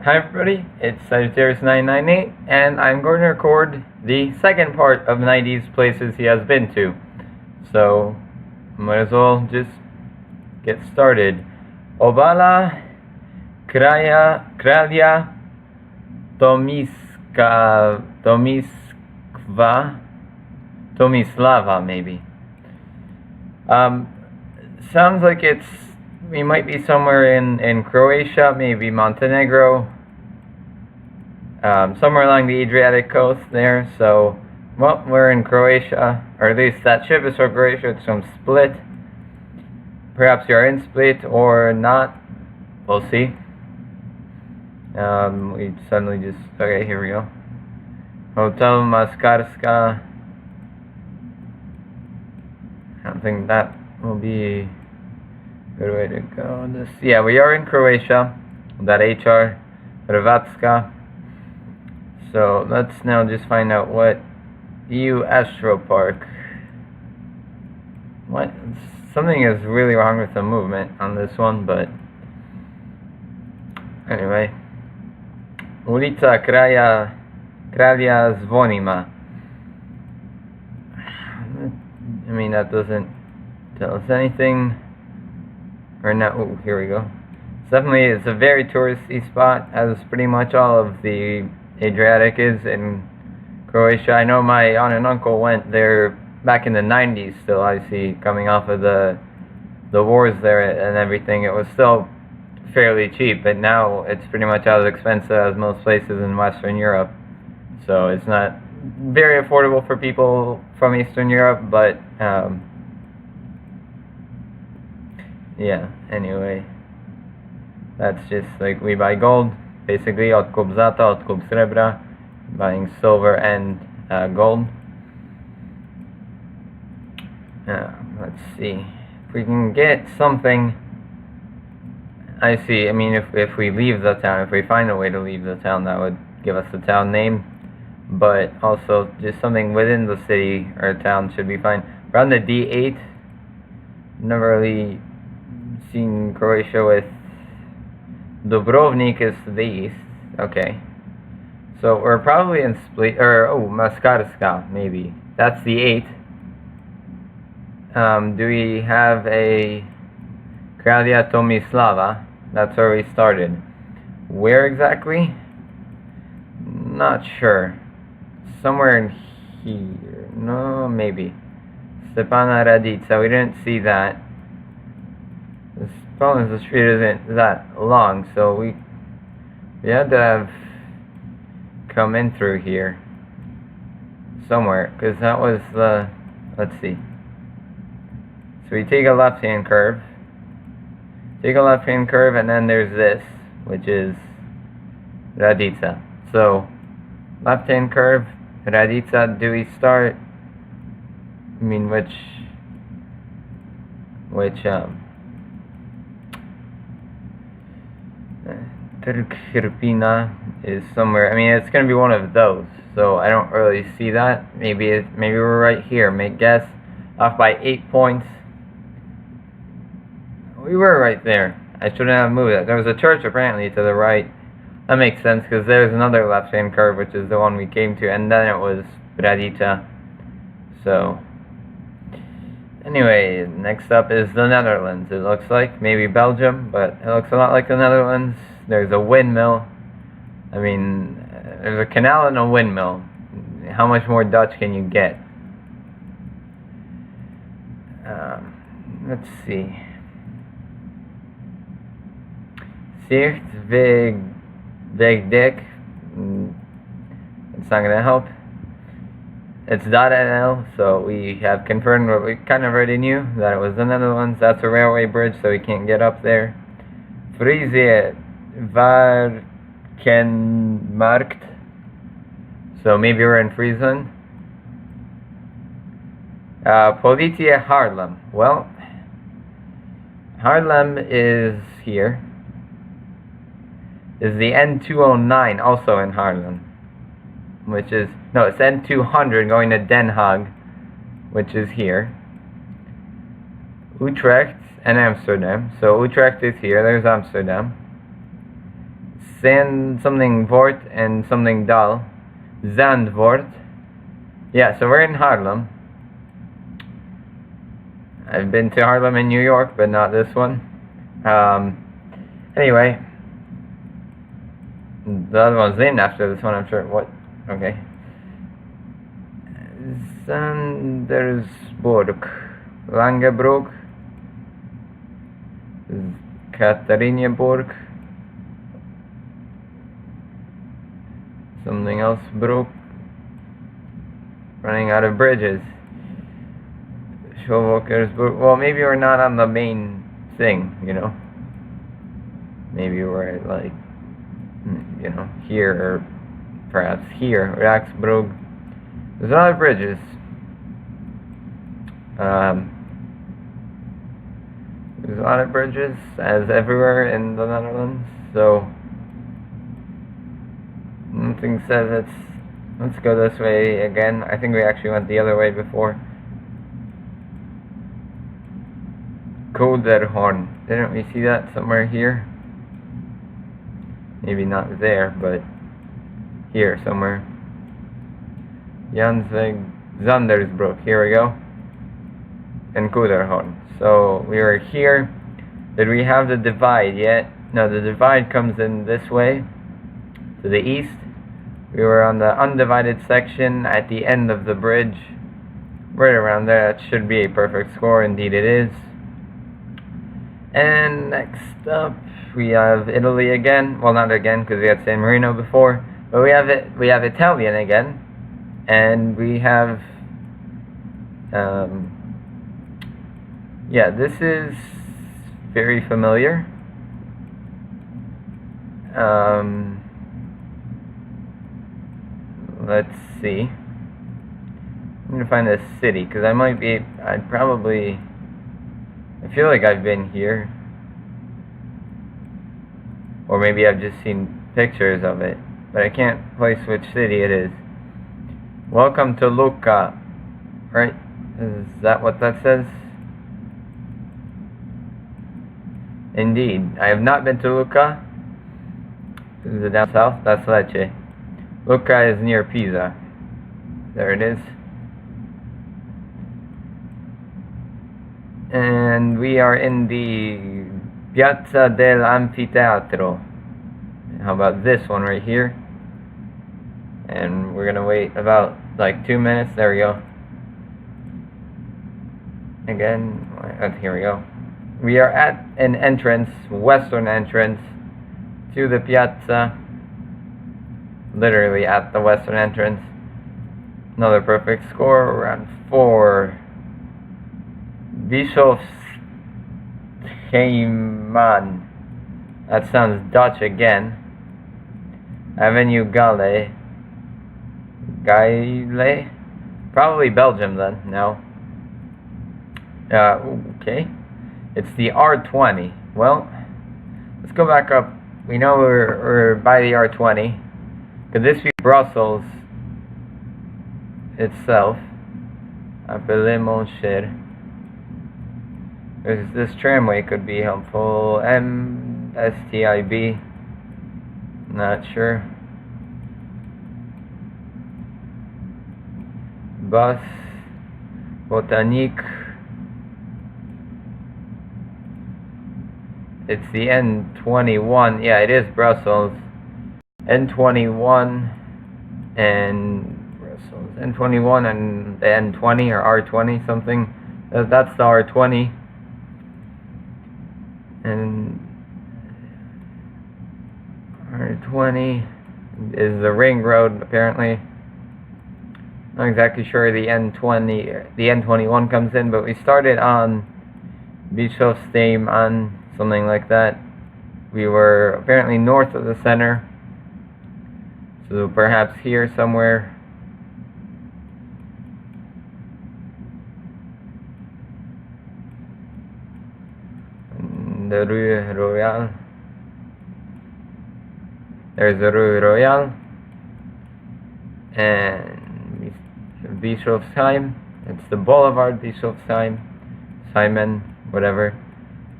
Hi everybody, it's Sagittarius998, and I'm going to record the second part of Nightey's places he has been to. So, might as well just get started. Obala, Kralia, Tomislava, maybe. Sounds like we might be somewhere in Croatia, maybe Montenegro, somewhere along the Adriatic coast there. So, well, we're in Croatia, or at least that ship is from Croatia. It's from Split. Perhaps you're in Split or not. We'll see. We suddenly just, okay, here we go. Hotel Maskarska. I don't think that will be a good way to go. Yeah, we are in Croatia. That HR, Hrvatska. So let's now just find out what EU Astro Park. What? Something is really wrong with the movement on this one, but anyway. Ulica Kralja Zvonima. I mean, that doesn't tell us anything. Or not. Oh, here we go. It's a very touristy spot, as pretty much all of the Adriatic is in Croatia. I know my aunt and uncle went there back in the 90s still, I see, coming off of the wars there and everything. It was still fairly cheap, but now it's pretty much as expensive as most places in Western Europe. So it's not very affordable for people from Eastern Europe, but yeah, anyway, that's just like we buy gold, basically, odkup zlata, odkup srebra, buying silver and gold. Let's see if we can get something. I see. I mean, if we leave the town, if we find a way to leave the town, that would give us the town name. But also, just something within the city or town should be fine. We're on the D8. Never really seen Croatia with Dubrovnik is to the east. Okay. So we're probably in Split, or Maskarska, maybe. That's the 8. Do we have a Kralja Tomislava? That's where we started. Where exactly? Not sure. Somewhere in here. No, maybe. Stepana Radica. We didn't see that. The problem is the street isn't that long, so we had to have come in through here somewhere, because that was the, let's see. So we take a left-hand curve. Take a left-hand curve, and then there's this, which is Radica. So, left-hand curve, Radica. Do we start? I mean, which Trkirpina is somewhere. I mean, it's gonna be one of those. So I don't really see that. Maybe we're right here. Make guess. Off by 8 points. We were right there. I shouldn't have moved that. There was a church apparently to the right. That makes sense, because there's another left-hand curve, which is the one we came to, and then it was Bradica. So, anyway, next up is the Netherlands. It looks like maybe Belgium, but it looks a lot like the Netherlands. There's a windmill. I mean, there's a canal and a windmill. How much more Dutch can you get? Let's see. Sicht Vegdek. It's not going to help. It's .nl, so we have confirmed what we kind of already knew, that it was the Netherlands. That's a railway bridge, so we can't get up there. Friese Varkenmarkt. So maybe we're in Friesland. Politie Haarlem. Well, Haarlem is here. Is the N209 also in Haarlem? Which is, no, it's N200 going to Den Haag, which is here. Utrecht and Amsterdam. So Utrecht is here, there's Amsterdam. Zand something Vort and something Dal. Zandvoort. Yeah, so we're in Haarlem. I've been to Haarlem in New York, but not this one. Anyway, the other one's named after this one, I'm sure. What? Okay. Zandersburg, Langebroek, Katarineburg, something else, Broek. Running out of bridges. Slovakia. Well, maybe we're not on the main thing, you know. Maybe we're like, you know, here or perhaps here. Raxbrug. There's a lot of bridges. There's a lot of bridges, as everywhere in the Netherlands. So nothing says it's. Let's go this way again. I think we actually went the other way before. Koderhorn. Didn't we see that somewhere here? Maybe not there, but here somewhere. Zandersbroek. Here we go. And Koderhorn. So we were here. Did we have the divide yet? No, the divide comes in this way to the east. We were on the undivided section at the end of the bridge. Right around there. That should be a perfect score. Indeed it is. And next up, we have Italy again. Well, not again, because we had San Marino before. But we have Italian again. And we have... yeah, this is very familiar. Let's see. I'm going to find a city, because I feel like I've been here. Or maybe I've just seen pictures of it. But I can't place which city it is. Welcome to Lucca. Right? Is that what that says? Indeed. I have not been to Lucca. This is down south. That's Lecce. Lucca is near Pisa. There it is. And we are in the Piazza del Anfiteatro. How about this one right here? And we're gonna wait about like 2 minutes. There we go. Again, here we go. We are at an entrance, western entrance to the piazza. Literally at the western entrance. Another perfect score, around 4. Bischofsheim. That sounds Dutch again. Avenue Gale. Gale? Probably Belgium then, no. Okay. It's the R20. Well, let's go back up. We know we're by the R20. Could this be Brussels itself? Appelez-mon-cher. This tramway could be helpful. MSTIB. Not sure. Bus. Botanique. It's the N21. Yeah, it is Brussels. N21 and Brussels. N21 and the N20 or R20 something. That's the R20. And R20 is the ring road apparently. Not exactly sure the N21 comes in, but we started on Bischofsheim on something like that. We were apparently north of the center. So perhaps here somewhere. The Rue Royale. There's the Rue Royale. And Bischofsheim. It's the Boulevard Bischofsheim. Simon, whatever.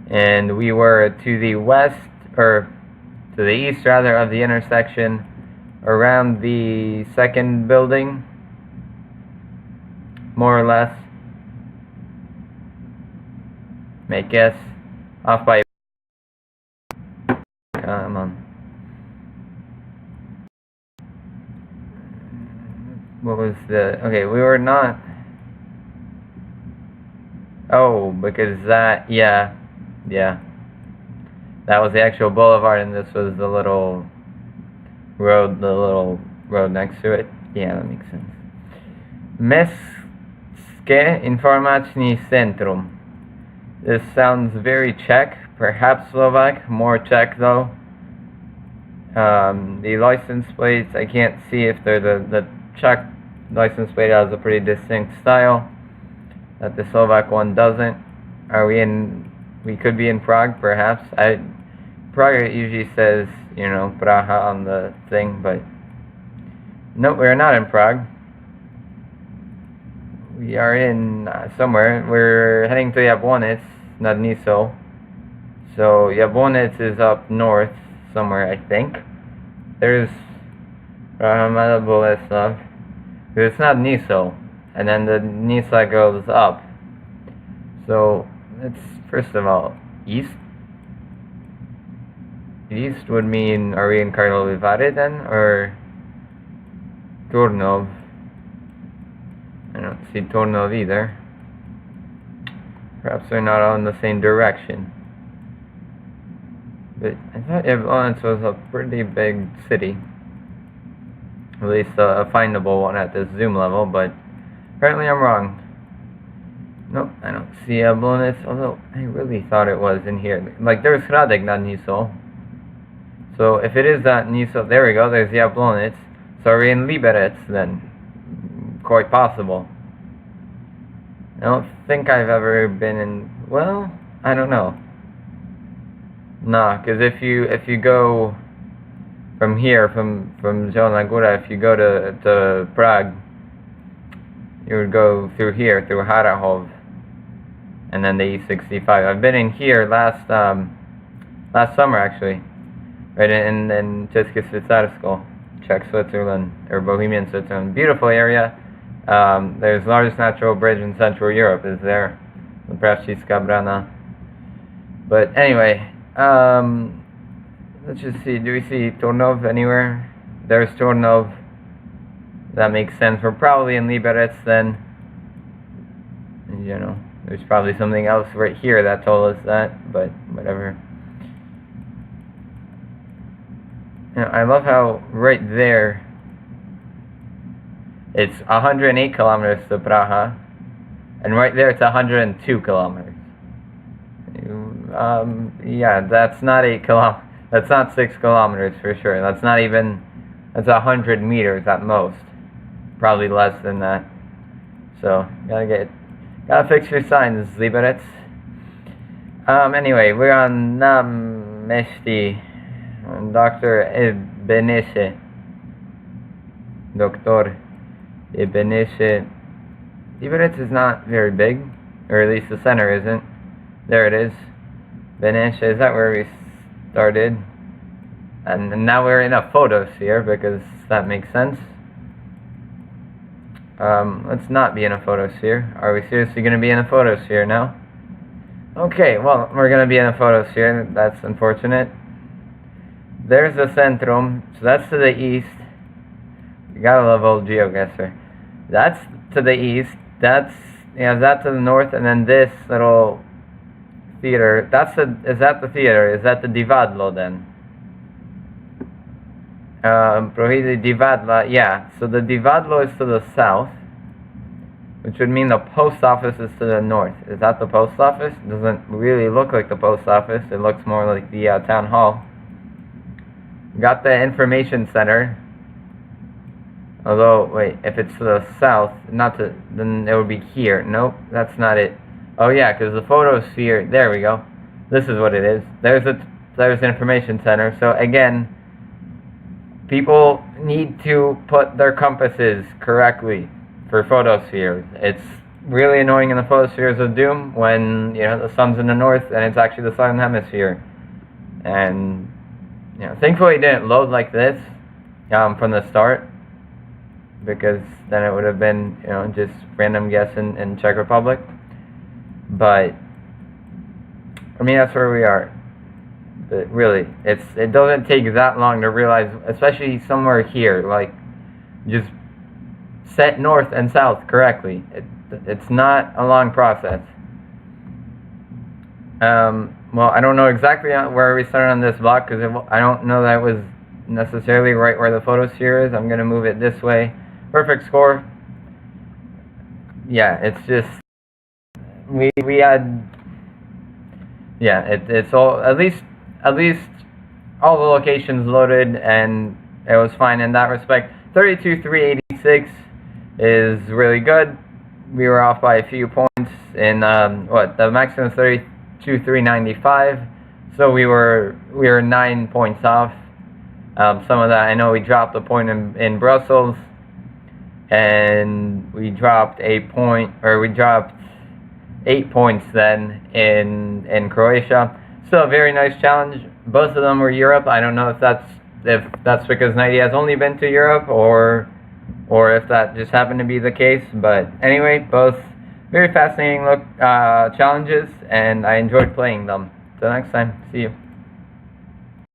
And we were to the west, or to the east rather of the intersection, around the second building, more or less. Make guess. Off by. Come on. What was the... Okay, we were not... Oh, because that... Yeah. That was the actual boulevard, and this was the little road, next to it. Yeah, that makes sense. Mestské informační centrum. This sounds very Czech, perhaps Slovak, more Czech though. The license plates, I can't see if they're the Czech license plate has a pretty distinct style that the Slovak one doesn't. Are we in... We could be in Prague, perhaps. Prague usually says, you know, Praha on the thing, but no, we're not in Prague. We are in somewhere. We're heading to Jablonec, not Niso. So Jablonec is up north somewhere, I think. There's Praha, Boleslav. It's not Niso, and then the Nisa goes up. So it's, first of all, east. East would mean, are we in Karlovy Vary then, or Turnov? I don't see Turnov either. Perhaps they're not all in the same direction. But I thought Jablonec was a pretty big city. At least a findable one at this zoom level, but apparently I'm wrong. Nope, I don't see Jablonec, although I really thought it was in here. Like, there's Hradec nad Nisou. So if it is that Nisou, there we go, there's Jablonec. So are we in Liberec then? Quite possible. I don't think I've ever been in, well, I don't know. Nah, because if you go from here, from Zielona Góra, if you go to Prague, you would go through here, through Harachov, and then the E65. I've been in here last summer, actually, right in České Švýcarsko, Czech Switzerland, or Bohemian Switzerland. Beautiful area. There's the largest natural bridge in Central Europe is there, the Pravčická brana. But anyway, let's just see, do we see Turnov anywhere? There's Turnov. That makes sense. We're probably in Liberec then. You know, there's probably something else right here that told us that, but whatever. You know, I love how right there it's 108 kilometers to Praha, and right there it's 102 kilometers. Yeah, that's not 8 kilometers. That's not 6 kilometers for sure. That's not even. That's 100 meters at most. Probably less than that. So gotta fix your signs, Liberec. Anyway, we're on Náměstí. Dr. Ebenezer. Dr. Ebenezer. Liberec is not very big, or at least the center isn't. There it is. Beneše, is that where we started? And now we're in a photosphere, because that makes sense. Let's not be in a photosphere. Are we seriously going to be in a photosphere now? Okay, well, we're going to be in a photosphere. That's unfortunate. There's the Centrum, so that's to the east. You gotta love old Geoguessr. That's to the east. That's, yeah, that to the north, and then this little theater. Is that the theater? Is that the Divadlo then? Prohídli Divadla, yeah. So the Divadlo is to the south, which would mean the post office is to the north. Is that the post office? It doesn't really look like the post office. It looks more like the town hall. Got the information center. Although, wait, if it's to the south, then it would be here. Nope, that's not it. Oh yeah, because the photosphere, there we go. This is what it is. There's the information center. So again, people need to put their compasses correctly for photospheres. It's really annoying in the photospheres of Doom when, you know, the sun's in the north and it's actually the southern hemisphere. And thankfully it didn't load like this from the start, because then it would have been just random guess in Czech Republic. But I mean, that's where we are. But really, it doesn't take that long to realize, especially somewhere here, like just set north and south correctly. It's not a long process. Well, I don't know exactly where we started on this block, because I don't know that it was necessarily right where the photosphere is. I'm going to move it this way. Perfect score. Yeah, it's just, we had, yeah, it's all, at least all the locations loaded, and it was fine in that respect. 32,386 is really good. We were off by a few points in, the maximum is 32,395, so we were 9 points off. Some of that, I know we dropped a point in Brussels, and we dropped a point, or we dropped 8 points then in Croatia. Still a very nice challenge. Both of them were Europe. I don't know if that's because Nightey has only been to Europe, or if that just happened to be the case. But anyway, both very fascinating challenges, and I enjoyed playing them. Till next time, see you.